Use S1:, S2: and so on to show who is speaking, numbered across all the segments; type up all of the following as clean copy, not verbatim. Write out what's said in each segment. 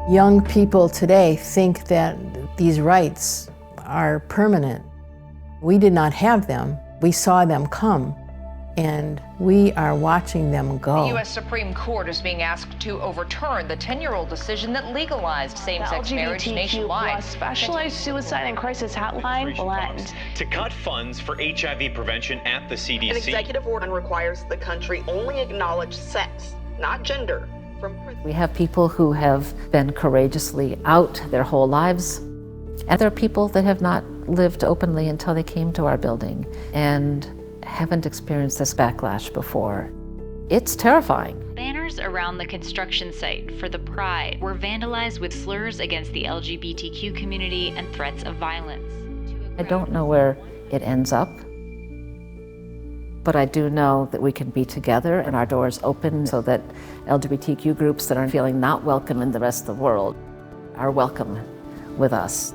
S1: Young people today think that these rights are permanent. We did not have them. We saw them come, and we are watching them go.
S2: The U.S. Supreme Court is being asked to overturn the 10-year-old decision that legalized same-sex marriage nationwide.
S3: Specialized suicide and crisis hotline, GLAAD.
S4: To cut funds for HIV prevention at the CDC.
S5: An executive order requires the country only acknowledge sex, not gender, from prison.
S6: We have people who have been courageously out their whole lives, and there are people that have not lived openly until they came to our building and haven't experienced this backlash before. It's terrifying.
S7: Banners around the construction site for the Pryde were vandalized with slurs against the LGBTQ community and threats of violence.
S6: I don't know where it ends up, but I do know that we can be together and our doors open so that LGBTQ groups that are feeling not welcome in the rest of the world are welcome with us.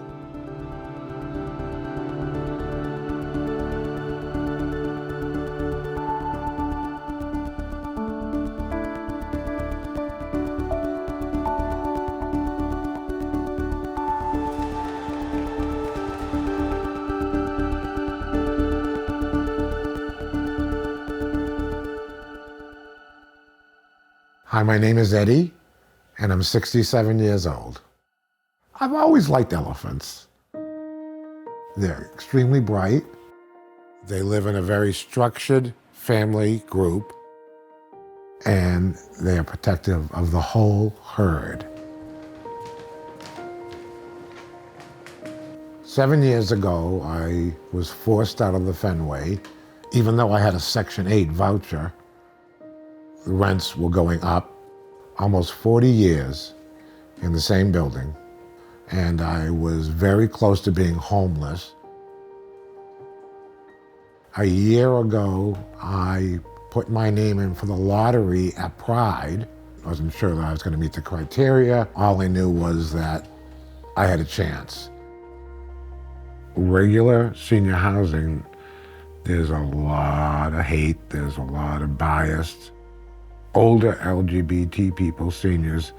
S8: Hi, my name is Eddie, and I'm 67 years old. I've always liked elephants. They're extremely bright. They live in a very structured family group, and they are protective of the whole herd. 7 years ago, I was forced out of the Fenway, even though I had a Section 8 voucher. The rents were going up. Almost 40 years in the same building, and I was very close to being homeless. A year ago, I put my name in for the lottery at Pryde. I wasn't sure that I was going to meet the criteria. All I knew was that I had a chance. Regular senior housing, there's a lot of hate, there's a lot of bias. Older LGBT people, seniors,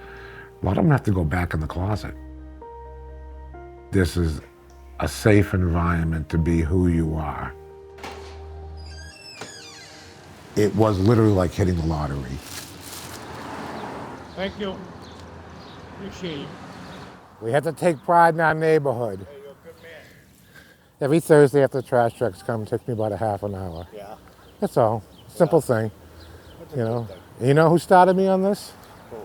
S8: a lot of them have to go back in the closet. This is a safe environment to be who you are. It was literally like hitting the lottery.
S9: Thank you. Appreciate it.
S8: We have to take pride in our neighborhood.
S9: Hey, you're a good man.
S8: Every Thursday after the trash trucks come, it takes me about a half an hour.
S9: Yeah.
S8: That's all. Simple thing. You know. You know who started me on this?
S9: Who?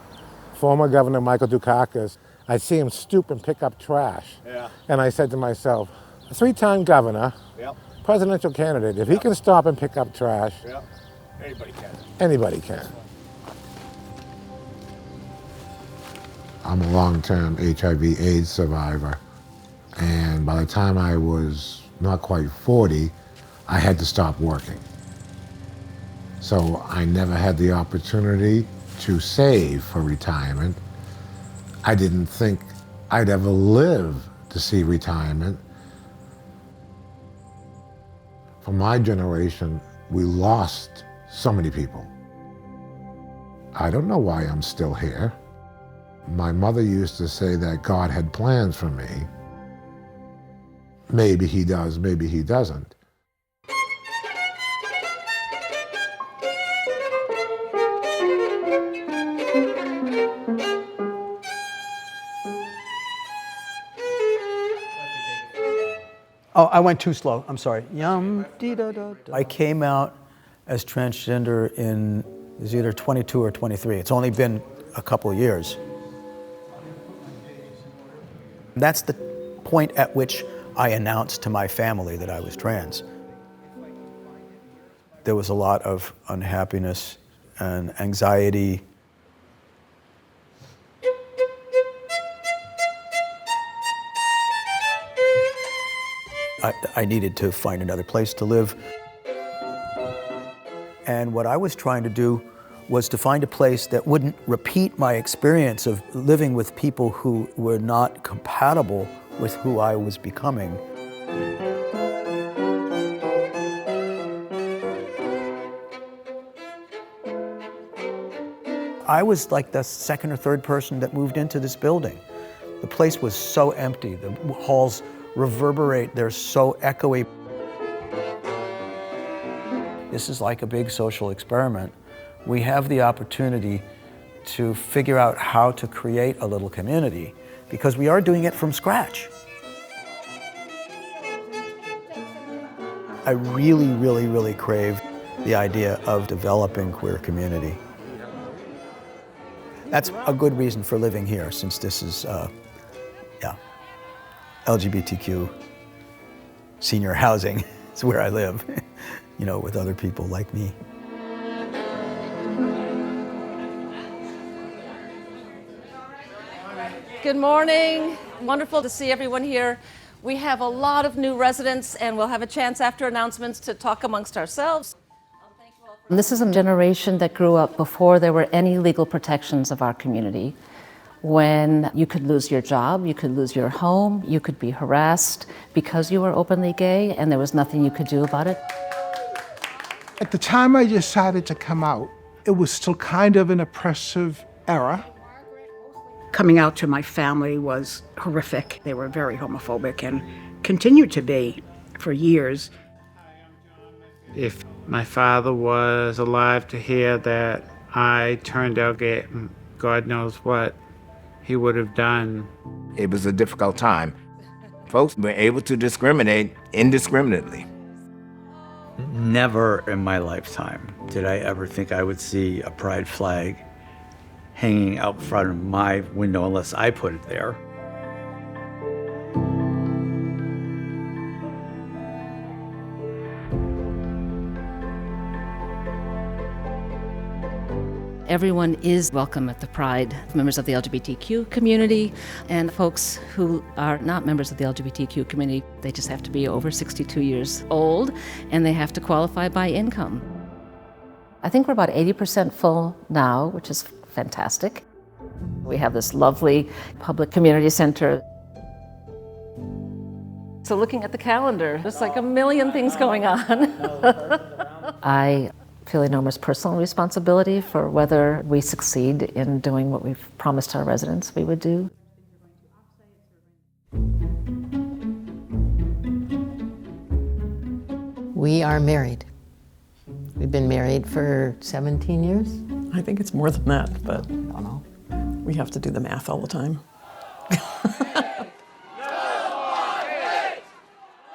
S8: Former Governor Michael Dukakis. I'd see him stoop and pick up trash.
S9: Yeah.
S8: And I said to myself, a three-time governor,
S9: Yep.
S8: presidential candidate, if he can stop and pick up trash,
S9: Yep. Anybody can.
S8: anybody can. I'm a long-term HIV/AIDS survivor. And by the time I was not quite 40, I had to stop working. So I never had the opportunity to save for retirement. I didn't think I'd ever live to see retirement. For my generation, we lost so many people. I don't know why I'm still here. My mother used to say that God had plans for me. Maybe he does, maybe he doesn't.
S10: Oh, I went too slow. I'm sorry.
S11: I came out as transgender in, it was either 22 or 23. It's only been a couple of years. That's the point at which I announced to my family that I was trans. There was a lot of unhappiness and anxiety. I needed to find another place to live. And what I was trying to do was to find a place that wouldn't repeat my experience of living with people who were not compatible with who I was becoming. I was like the second or third person that moved into this building. The place was so empty. The halls reverberate, they're so echoey. This is like a big social experiment. We have the opportunity to figure out how to create a little community because we are doing it from scratch. I really, really, really crave the idea of developing queer community. That's a good reason for living here, since this is, LGBTQ senior housing. It's where I live, you know, with other people like me.
S12: Good morning. Wonderful to see everyone here. We have a lot of new residents, and we'll have a chance after announcements to talk amongst ourselves.
S6: This is a generation that grew up before there were any legal protections of our community, when you could lose your job, you could lose your home, you could be harassed because you were openly gay, and there was nothing you could do about it.
S9: At the time I decided to come out, it was still kind of an oppressive era.
S13: Coming out to my family was horrific. They were very homophobic and continued to be for years.
S14: If my father was alive to hear that I turned out gay, God knows what he would have done.
S15: It was a difficult time. Folks were able to discriminate indiscriminately.
S16: Never in my lifetime did I ever think I would see a pride flag hanging out front of my window unless I put it there.
S12: Everyone is welcome at the Pryde, members of the LGBTQ community and folks who are not members of the LGBTQ community. They just have to be over 62 years old and they have to qualify by income.
S6: I think we're about 80% full now, which is fantastic. We have this lovely public community center.
S12: So looking at the calendar, there's like a million things going on.
S6: I feel enormous personal responsibility for whether we succeed in doing what we've promised our residents we would do.
S1: We are married. We've been married for 17 years.
S17: I think it's more than that, but
S1: I don't know.
S17: We have to do the math all the time.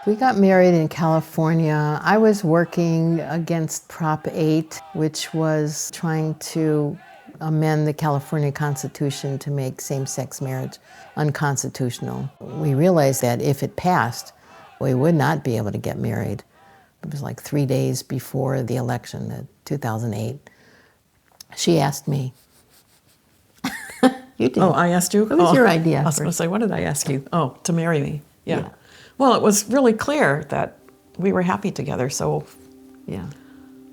S1: We got married in California. I was working against Prop 8, which was trying to amend the California Constitution to make same-sex marriage unconstitutional. We realized that if it passed, we would not be able to get married. It was like 3 days before the election, the 2008. She asked me. You did.
S17: Oh, I asked you?
S1: What was your idea?
S17: I was going to say, what did I ask you? Oh, to marry me. Yeah. Well, it was really clear that we were happy together, so
S1: yeah,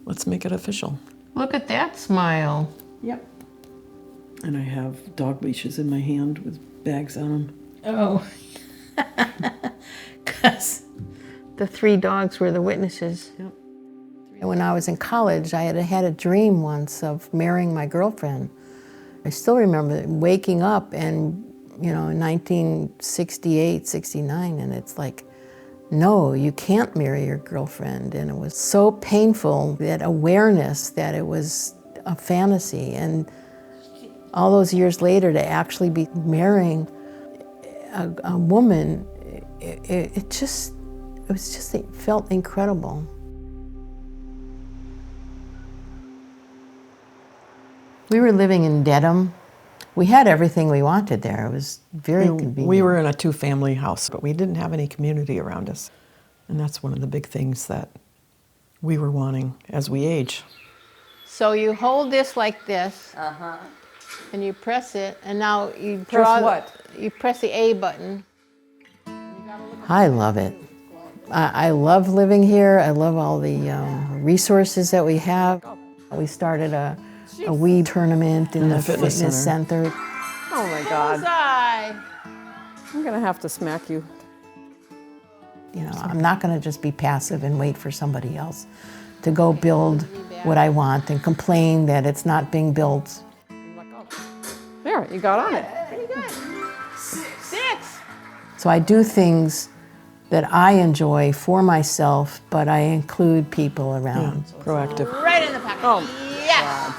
S17: let's make it official.
S1: Look at that smile.
S17: Yep. And I have dog leashes in my hand with bags on them.
S1: Oh. Because the 3 dogs were the witnesses.
S17: Yep.
S1: And when I was in college, I had a dream once of marrying my girlfriend. I still remember waking up and, you know, in 1968, 69, and it's like, no, you can't marry your girlfriend. And it was so painful, that awareness that it was a fantasy. And all those years later, to actually be marrying a woman, it felt incredible. We were living in Dedham. We had everything we wanted there. It was very convenient.
S17: We were in a 2-family house, but we didn't have any community around us. And that's one of the big things that we were wanting as we age.
S1: So you hold this like this, and you press it, and now you draw.
S17: Press what?
S1: You press the A button. I love it. I love living here. I love all the resources that we have. We started a weed tournament in the fitness center.
S17: Oh my God.
S1: Bullseye.
S17: I'm gonna have to smack you.
S1: You know, I'm not gonna just be passive and wait for somebody else to go build what I want and complain that it's not being built.
S17: There, you got on it.
S3: Pretty good. 6.
S1: So I do things that I enjoy for myself, but I include people around.
S17: Yeah, proactive.
S3: Right in the pocket.
S17: Oh,
S3: yes.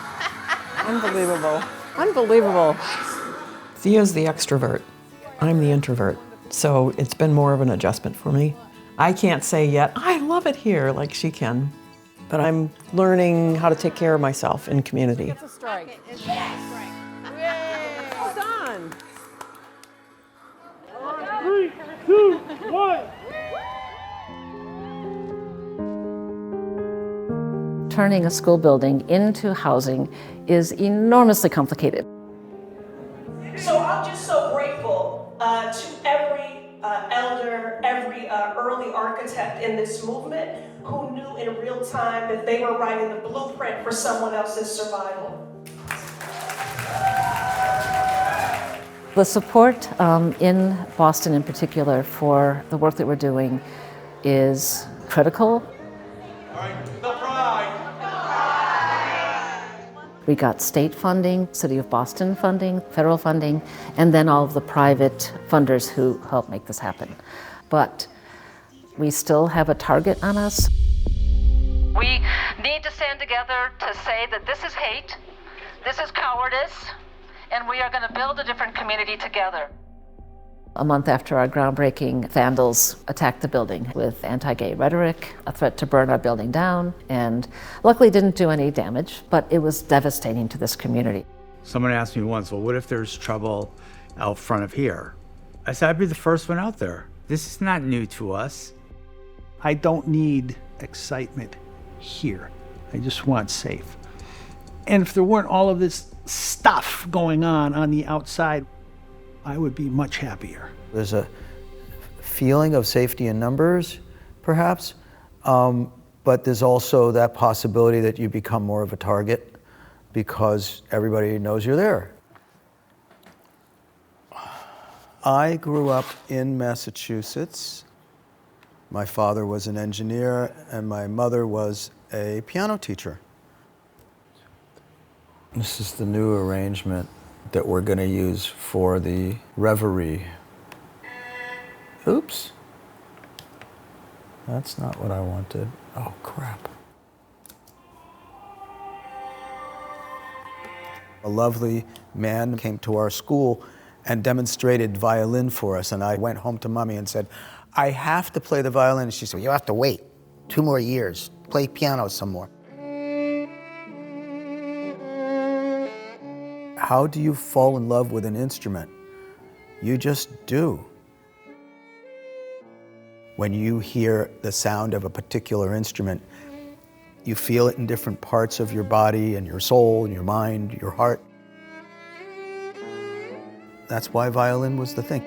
S17: Unbelievable. Unbelievable. Thea's the extrovert. I'm the introvert. So it's been more of an adjustment for me. I can't say yet, I love it here, like she can. But I'm learning how to take care of myself in community.
S3: It's a strike. It's a strike. Yay. Well done.
S18: 3, 2, 1.
S6: Turning a school building into housing is enormously complicated.
S19: So I'm just so grateful to every elder, every early architect in this movement who knew in real time that they were writing the blueprint for someone else's survival.
S6: The support in Boston in particular for the work that we're doing is critical. We got state funding, City of Boston funding, federal funding, and then all of the private funders who help make this happen. But we still have a target on us.
S20: We need to stand together to say that this is hate, this is cowardice, and we are going to build a different community together.
S6: A month after our groundbreaking, vandals attacked the building with anti-gay rhetoric, a threat to burn our building down, and luckily didn't do any damage, but it was devastating to this community.
S16: Someone asked me once, well, what if there's trouble out front of here? I said, I'd be the first one out there. This is not new to us.
S9: I don't need excitement here. I just want safe. And if there weren't all of this stuff going on the outside, I would be much happier.
S11: There's a feeling of safety in numbers, perhaps, but there's also that possibility that you become more of a target because everybody knows you're there. I grew up in Massachusetts. My father was an engineer and my mother was a piano teacher. This is the new arrangement that we're going to use for the reverie. Oops. That's not what I wanted. Oh, crap. A lovely man came to our school and demonstrated violin for us, and I went home to Mommy and said, I have to play the violin. And she said, you have to wait 2 more years. Play piano some more. How do you fall in love with an instrument? You just do. When you hear the sound of a particular instrument, you feel it in different parts of your body and your soul and your mind, your heart. That's why violin was the thing.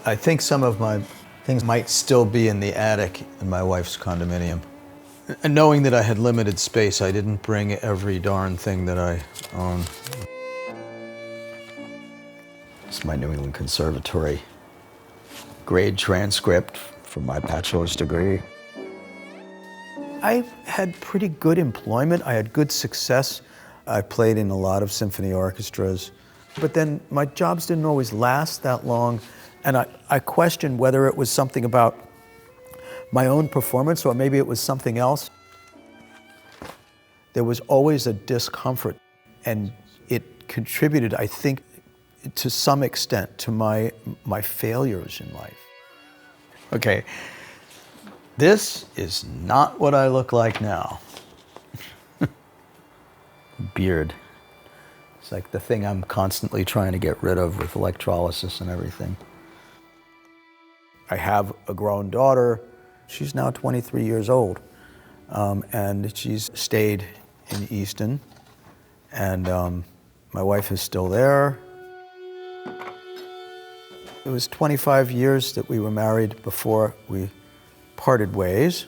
S11: I think some of my things might still be in the attic in my wife's condominium. And knowing that I had limited space, I didn't bring every darn thing that I own. It's my New England Conservatory grade transcript for my bachelor's degree. I had pretty good employment. I had good success. I played in a lot of symphony orchestras. But then my jobs didn't always last that long. And I questioned whether it was something about my own performance or maybe it was something else. There was always a discomfort, and it contributed, I think, to some extent to my failures in life. Okay, this is not what I look like now. Beard. It's like the thing I'm constantly trying to get rid of with electrolysis and everything. I have a grown daughter. She's now 23 years old, and she's stayed in Easton, and my wife is still there. It was 25 years that we were married before we parted ways,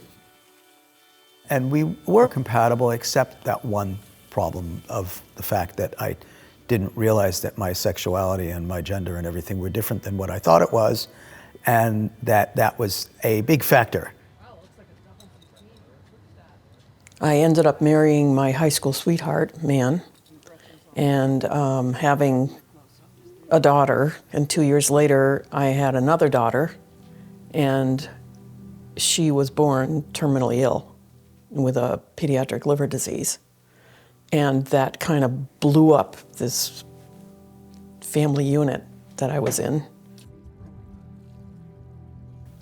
S11: and we were compatible except that one problem of the fact that I didn't realize that my sexuality and my gender and everything were different than what I thought it was, and that was a big factor.
S17: I ended up marrying my high school sweetheart, man, and having a daughter. And 2 years later, I had another daughter, and she was born terminally ill with a pediatric liver disease. And that kind of blew up this family unit that I was in.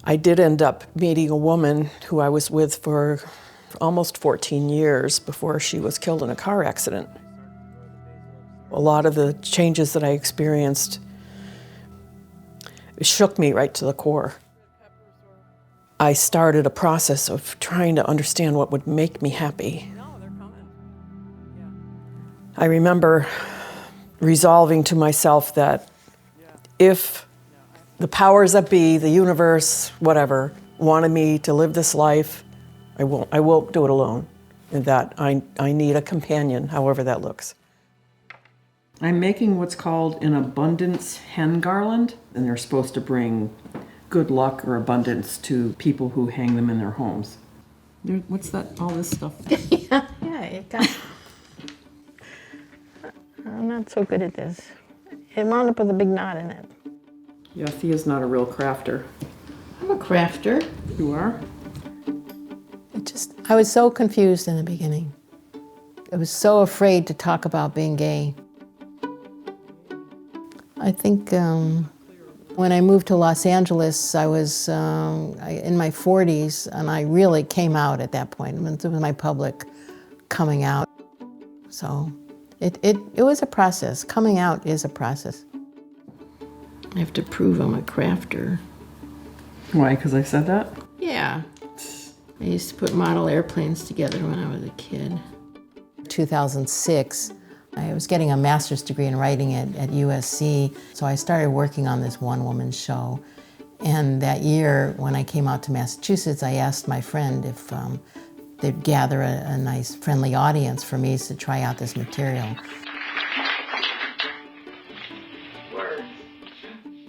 S17: I did end up meeting a woman who I was with for almost 14 years before she was killed in a car accident. A lot of the changes that I experienced shook me right to the core. I started a process of trying to understand what would make me happy. I remember resolving to myself that if the powers that be, the universe, whatever, wanted me to live this life, I won't do it alone. And that I need a companion, however that looks. I'm making what's called an abundance hen garland, and they're supposed to bring good luck or abundance to people who hang them in their homes. What's that, all this stuff?
S1: Yeah, it got... I'm not so good at this. It wound up with a big knot in it.
S17: Yeah, Thea's not a real crafter.
S1: I'm a crafter.
S17: You are?
S1: I was so confused in the beginning. I was so afraid to talk about being gay. I think when I moved to Los Angeles, I was in my 40s, and I really came out at that point. It was my public coming out. So it was a process. Coming out is a process. I have to prove I'm a crafter.
S17: Why, because I said that?
S1: Yeah. I used to put model airplanes together when I was a kid. 2006, I was getting a master's degree in writing at USC, so I started working on this one-woman show. And that year, when I came out to Massachusetts, I asked my friend if they'd gather a nice, friendly audience for me to try out this material.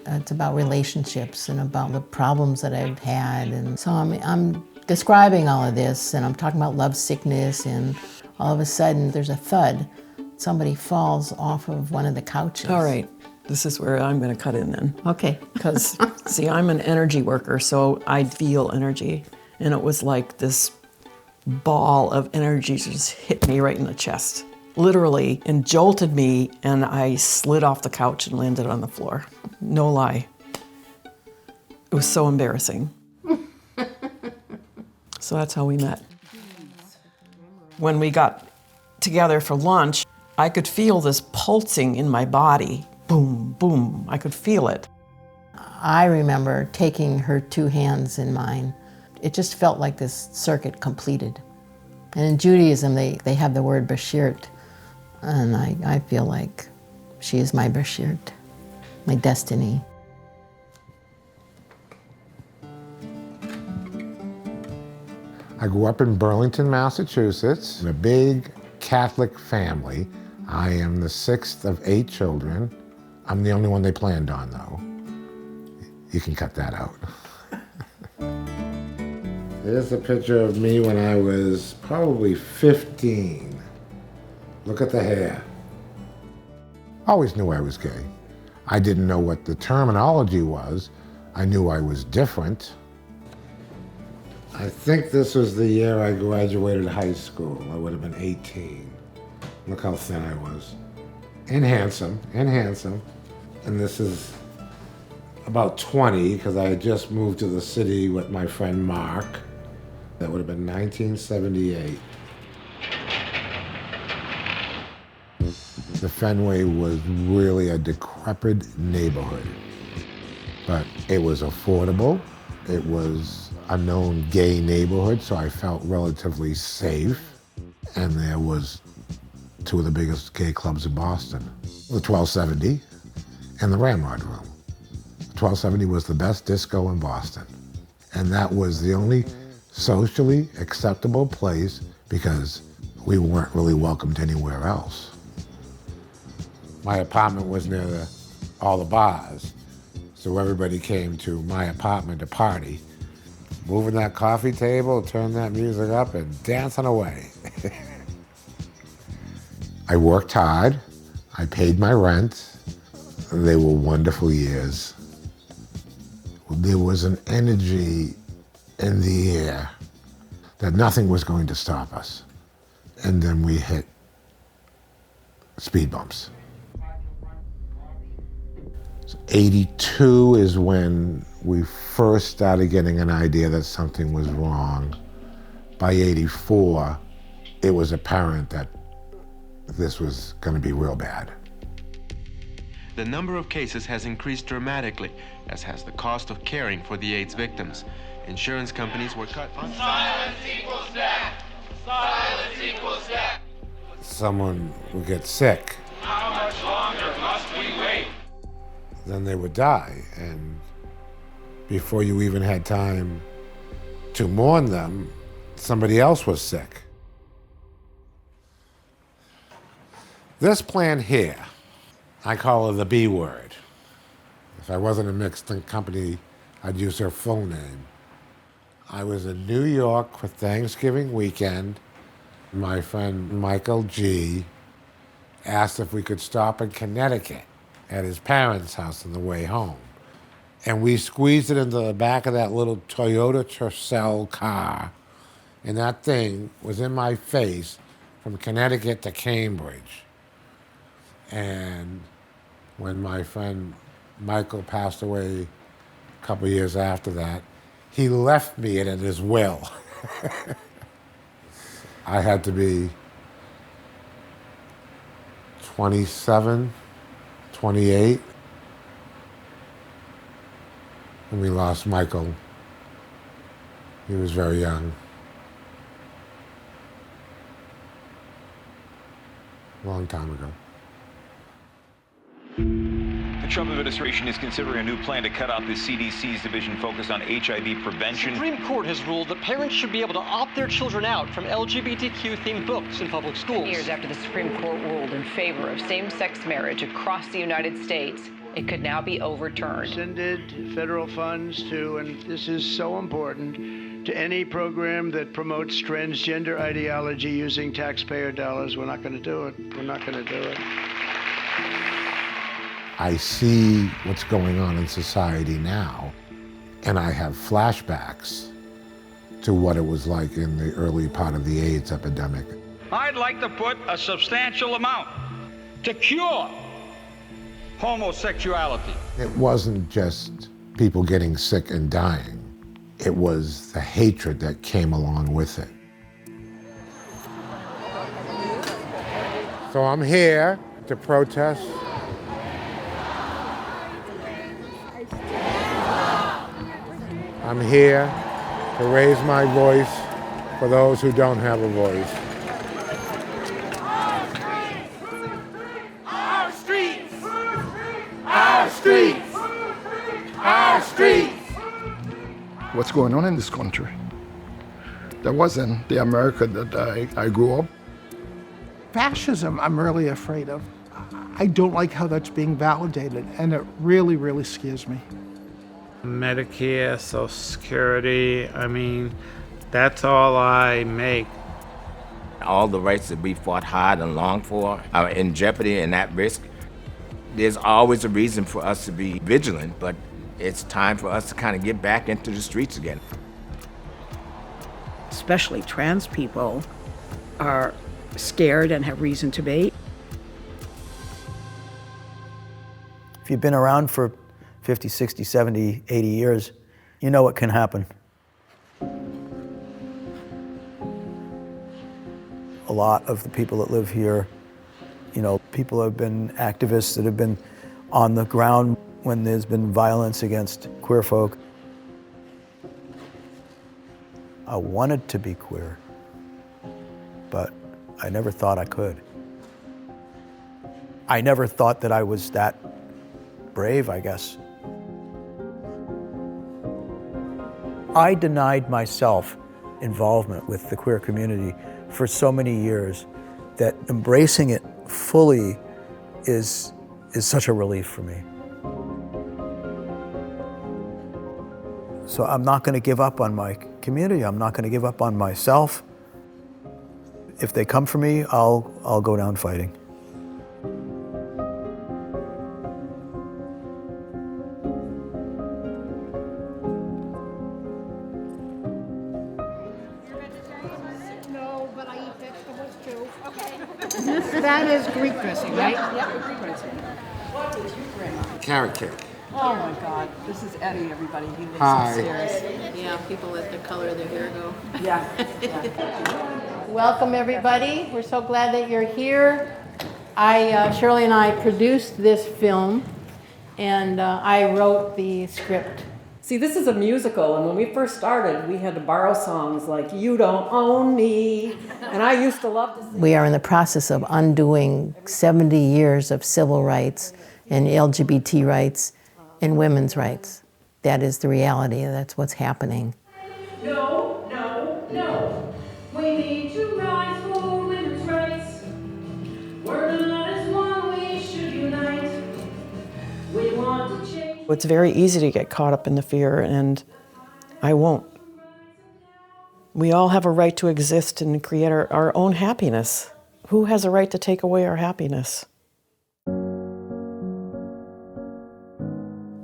S1: It's about relationships and about the problems that I've had. And so I'm describing all of this, and I'm talking about love sickness, and all of a sudden there's a thud. Somebody falls off of one of the couches.
S17: All right, this is where I'm going to cut in then.
S1: Okay.
S17: Because, see, I'm an energy worker, so I feel energy. And it was like this ball of energy just hit me right in the chest, literally, and jolted me, and I slid off the couch and landed on the floor. No lie. It was so embarrassing. So that's how we met. When we got together for lunch, I could feel this pulsing in my body. Boom, boom, I could feel it.
S1: I remember taking her two hands in mine. It just felt like this circuit completed. And in Judaism, they have the word bashirt, and I feel like she is my bashirt, my destiny.
S8: I grew up in Burlington, Massachusetts, in a big Catholic family. I am the sixth of 8 children. I'm the only one they planned on, though. You can cut that out. There's a picture of me when I was probably 15. Look at the hair. Always knew I was gay. I didn't know what the terminology was. I knew I was different. I think this was the year I graduated high school. I would have been 18. Look how thin I was. And handsome, and handsome. And this is about 20, because I had just moved to the city with my friend Mark. That would have been 1978. The Fenway was really a decrepit neighborhood, but it was affordable. It was a known gay neighborhood, so I felt relatively safe. And there was 2 of the biggest gay clubs in Boston, the 1270 and the Ramrod Room. 1270 was the best disco in Boston, and that was the only socially acceptable place because we weren't really welcomed anywhere else. My apartment was near all the bars, so everybody came to my apartment to party. Moving that coffee table, turn that music up, and dancing away. I worked hard. I paid my rent. They were wonderful years. There was an energy in the air that nothing was going to stop us. And then we hit speed bumps. 82 is when we first started getting an idea that something was wrong. By 84, it was apparent that this was going to be real bad.
S21: The number of cases has increased dramatically, as has the cost of caring for the AIDS victims. Insurance companies were cut on...
S18: Silence equals death! Silence equals death!
S8: Someone would get sick.
S18: How much longer must we wait?
S8: Then they would die, and before you even had time to mourn them, somebody else was sick. This plant here, I call her the B word. If I wasn't a mixed company, I'd use her full name. I was in New York for Thanksgiving weekend. My friend Michael G. asked if we could stop in Connecticut at his parents' house on the way home. And we squeezed it into the back of that little Toyota Tercel car. And that thing was in my face from Connecticut to Cambridge. And when my friend Michael passed away a couple years after that, he left me it in his will. I had to be 27, 28, and we lost Michael. He was very young. Long time ago.
S4: The Trump administration is considering a new plan to cut out the CDC's division focused on HIV prevention.
S22: The Supreme Court has ruled that parents should be able to opt their children out from LGBTQ-themed books in public schools.
S2: 10 years after the Supreme Court ruled in favor of same-sex marriage across the United States, it could now be overturned.
S23: Rescinded federal funds to, and this is so important, to any program that promotes transgender ideology using taxpayer dollars. We're not going to do it. We're not going to do it.
S8: I see what's going on in society now, and I have flashbacks to what it was like in the early part of the AIDS epidemic.
S24: I'd like to put a substantial amount to cure homosexuality.
S8: It wasn't just people getting sick and dying. It was the hatred that came along with it. So I'm here to protest. I'm here to raise my voice for those who don't have a voice.
S18: Our streets! Our streets! Our streets!
S25: What's going on in this country? That wasn't the America that I grew up.
S9: Fascism, I'm really afraid of. I don't like how that's being validated, and it really, really scares me.
S14: Medicare, Social Security, I mean, that's all I make.
S15: All the rights that we fought hard and long for are in jeopardy and at risk. There's always a reason for us to be vigilant, but it's time for us to kind of get back into the streets again.
S13: Especially trans people are scared and have reason to be.
S11: If you've been around for 50, 60, 70, 80 years, you know what can happen. A lot of the people that live here, you know, people have been activists that have been on the ground when there's been violence against queer folk. I wanted to be queer, but I never thought I could. I never thought that I was that brave, I guess. I denied myself involvement with the queer community for so many years that embracing it fully is such a relief for me. So I'm not going to give up on my community. I'm not going to give up on myself. If they come for me, I'll go down fighting.
S13: that is Greek dressing, right?
S17: Yep, Greek dressing. What did you bring?
S8: Carrot cake.
S17: Oh my God, this is Eddie, everybody. He lives
S8: Hi.
S17: upstairs.
S1: Yeah, people let the color of their hair go.
S17: Yeah.
S1: Welcome, everybody. We're so glad that you're here. Shirley and I produced this film, and I wrote the script.
S17: See, this is a musical, and when we first started, we had to borrow songs like "You Don't Own Me," and I used to love to sing.
S1: We are in the process of undoing 70 years of civil rights and LGBT rights and women's rights. That is the reality. That's what's happening.
S18: No, no, no. We need to rise for women's rights. We're not as one, we should unite. We want to change.
S17: It's very easy to get caught up in the fear, and I won't. We all have a right to exist and create our own happiness. Who has a right to take away our happiness?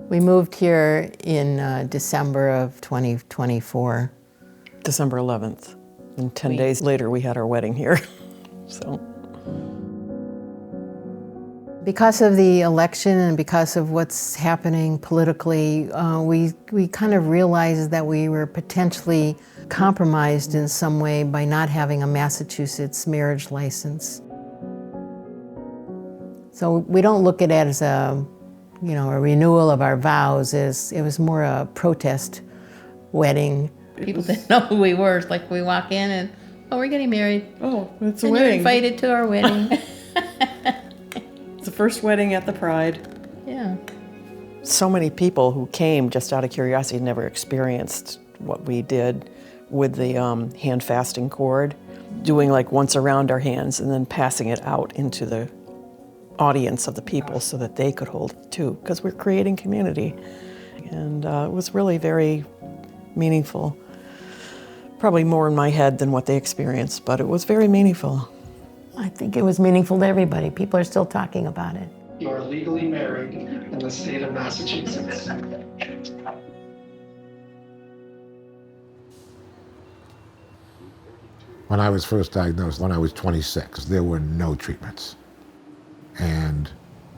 S1: We moved here in December of 2024.
S17: December 11th. And 10 days later, we had our wedding here. So.
S1: Because of the election and because of what's happening politically, we kind of realized that we were potentially compromised in some way by not having a Massachusetts marriage license. So we don't look at it as a renewal of our vows. It was more a protest wedding. People didn't know who we were. It's like we walk in and, oh, we're getting married.
S17: Oh, it's a
S1: and
S17: wedding.
S1: You're invited to our wedding.
S17: It's the first wedding at the Pryde.
S1: Yeah.
S17: So many people who came just out of curiosity never experienced what we did with the hand fasting cord, doing like once around our hands and then passing it out into the audience of the people so that they could hold it too, because we're creating community. And it was really very meaningful. Probably more in my head than what they experienced, but it was very meaningful.
S1: I think it was meaningful to everybody. People are still talking about it.
S3: You are legally married in the state of Massachusetts.
S8: When I was first diagnosed, when I was 26, there were no treatments. And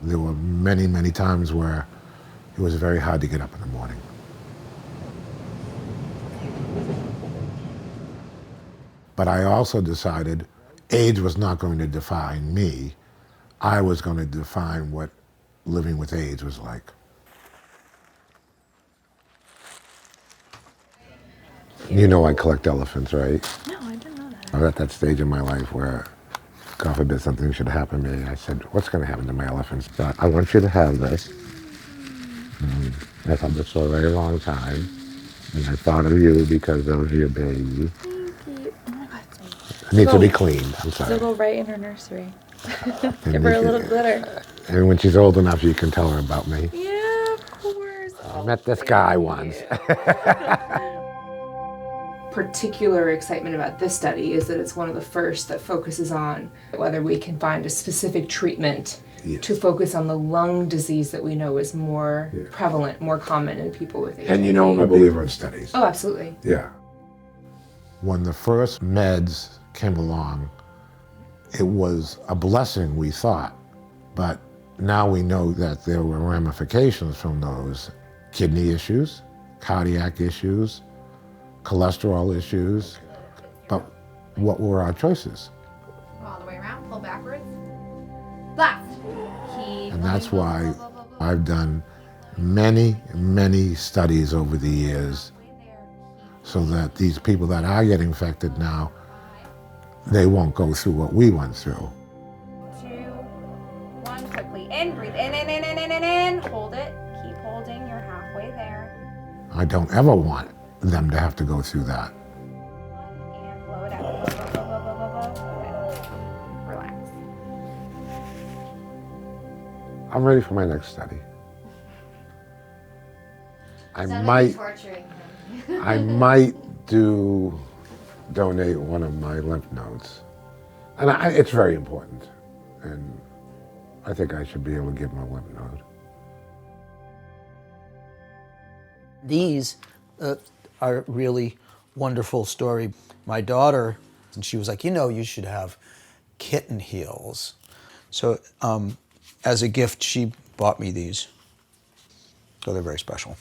S8: there were many, many times where it was very hard to get up in the morning. But I also decided AIDS was not going to define me. I was going to define what living with AIDS was like. You know I collect elephants, right?
S1: No, I didn't know that.
S8: I'm at that stage in my life where, God forbid something should happen to me. I said, what's going to happen to my elephants? But I want you to have this. I've had this for a very long time. And I thought of you because of your baby.
S5: Thank you. Oh my God.
S8: It needs to be cleaned. I'm sorry.
S5: It'll go right in her nursery. Give her a little glitter.
S8: And when she's old enough, you can tell her about me.
S5: Yeah, of course.
S8: I met this guy once.
S7: Particular excitement about this study is that it's one of the first that focuses on whether we can find a specific treatment to focus on the lung disease that we know is more prevalent, more common in people with HIV.
S8: And you know I'm a believer in studies.
S7: Oh, absolutely.
S8: Yeah. When the first meds came along, it was a blessing, we thought. But now we know that there were ramifications from those. Kidney issues, cardiac issues, cholesterol issues, but what were our choices?
S5: All the way around, pull backwards. Left. Keep
S8: And that's why I've done many, many studies over the years so that these people that are getting infected now, they won't go through what we went through.
S5: 2, 1, quickly. In, breathe in. Hold it. Keep holding. You're halfway there.
S8: I don't ever want them to have to go through that.
S5: And blow it out. Blow. Relax.
S8: I'm ready for my next study. I might donate one of my lymph nodes. And it's very important. And I think I should be able to give him a lymph node.
S11: These are really wonderful story. My daughter, and she was like, you know, you should have kitten heels So as a gift, she bought me these. So they're very special.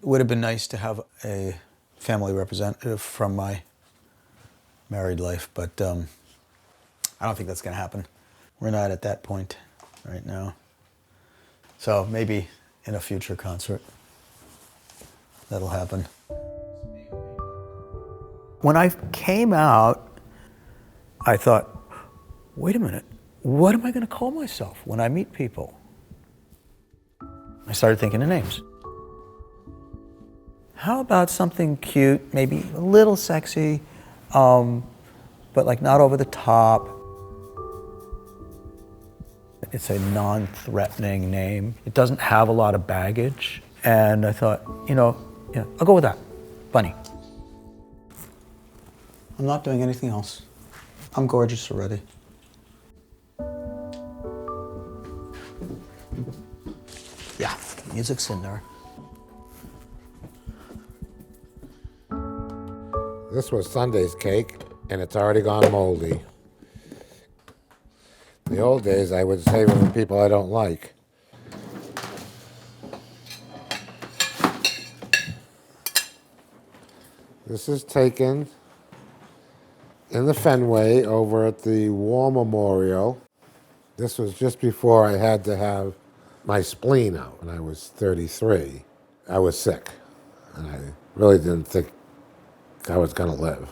S11: It would have been nice to have a family representative from my married life, but I don't think that's going to happen. We're not at that point right now. So maybe in a future concert, that'll happen. When I came out, I thought, wait a minute, what am I going to call myself when I meet people? I started thinking of names. How about something cute, maybe a little sexy, but like not over the top. It's a non-threatening name. It doesn't have a lot of baggage. And I thought, yeah, I'll go with that, Bunny. I'm not doing anything else. I'm gorgeous already. Yeah, music's in there.
S8: This was Sunday's cake, and it's already gone moldy. In the old days, I would save them for people I don't like. This is taken in the Fenway over at the War Memorial. This was just before I had to have my spleen out when I was 33. I was sick, and I really didn't think I was going to live.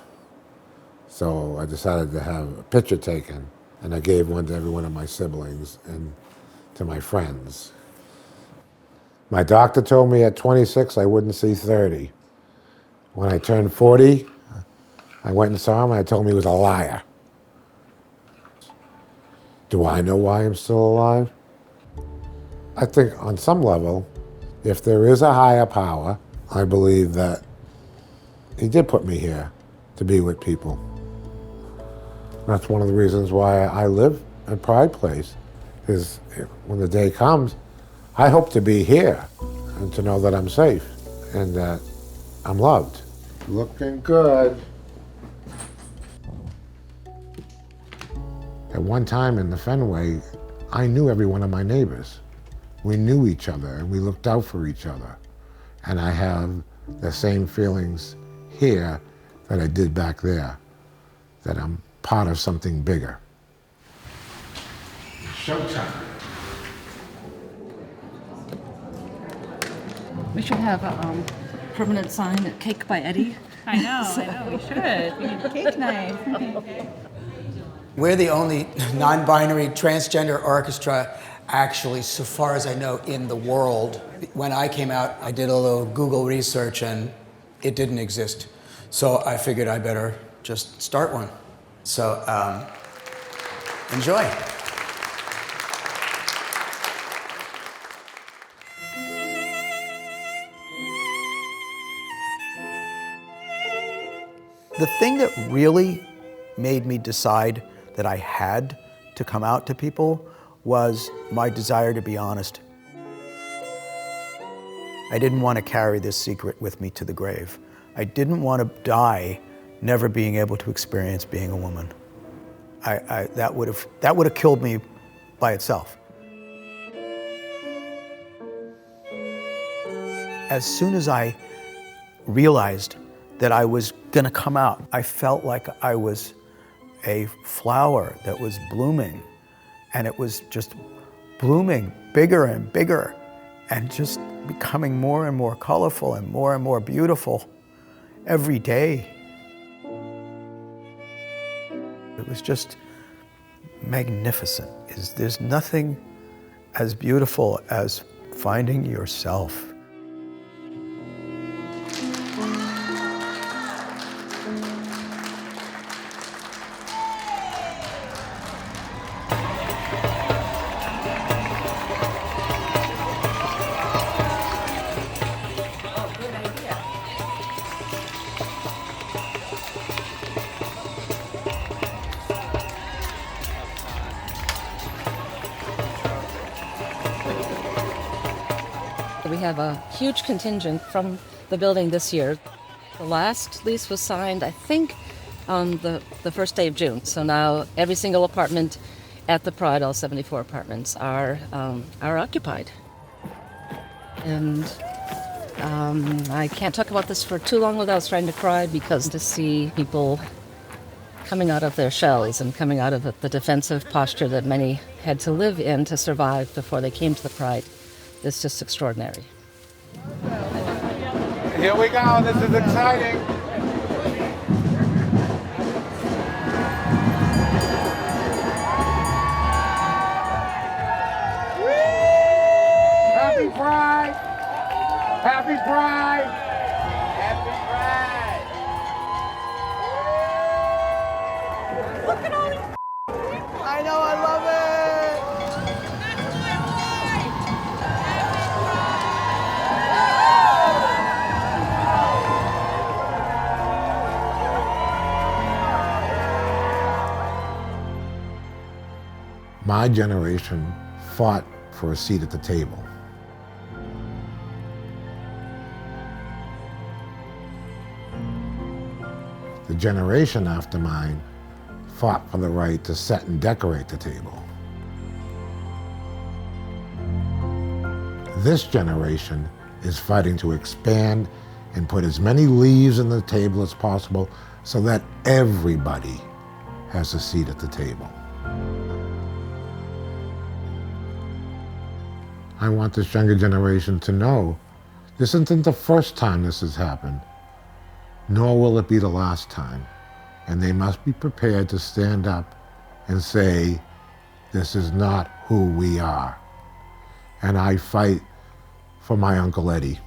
S8: So I decided to have a picture taken, and I gave one to every one of my siblings and to my friends. My doctor told me at 26 I wouldn't see 30. When I turned 40, I went and saw him, and I told him he was a liar. Do I know why I'm still alive? I think on some level, if there is a higher power, I believe that he did put me here to be with people. That's one of the reasons why I live at Pryde Place, is when the day comes, I hope to be here and to know that I'm safe and that I'm loved. Looking good. At one time in the Fenway, I knew every one of my neighbors. We knew each other and we looked out for each other. And I have the same feelings here that I did back there, that I'm part of something bigger. Showtime.
S6: We should have a permanent sign at Cake by Eddie.
S5: I know, we should. We need a cake night.
S11: We're the only non-binary transgender orchestra, actually, so far as I know, in the world. When I came out, I did a little Google research and it didn't exist. So I figured I better just start one. So enjoy. The thing that really made me decide that I had to come out to people was my desire to be honest. I didn't want to carry this secret with me to the grave. I didn't want to die never being able to experience being a woman. That would have killed me by itself. As soon as I realized that I was gonna come out, I felt like I was a flower that was blooming, and it was just blooming bigger and bigger and just becoming more and more colorful and more beautiful every day. It was just magnificent. There's nothing as beautiful as finding yourself.
S6: We have a huge contingent from the building this year. The last lease was signed, I think, on the first day of June. So now every single apartment at the Pryde, all 74 apartments are occupied. And I can't talk about this for too long without starting to cry, because to see people coming out of their shells and coming out of the defensive posture that many had to live in to survive before they came to the Pryde is just extraordinary.
S10: Here we go, this is exciting. Happy Pryde! Happy Pryde! Happy Pryde! Look at all these I know, I love it!
S8: My generation fought for a seat at the table. The generation after mine fought for the right to set and decorate the table. This generation is fighting to expand and put as many leaves on the table as possible so that everybody has a seat at the table. I want this younger generation to know this isn't the first time this has happened, nor will it be the last time. And they must be prepared to stand up and say, this is not who we are. And I fight for my Uncle Eddie.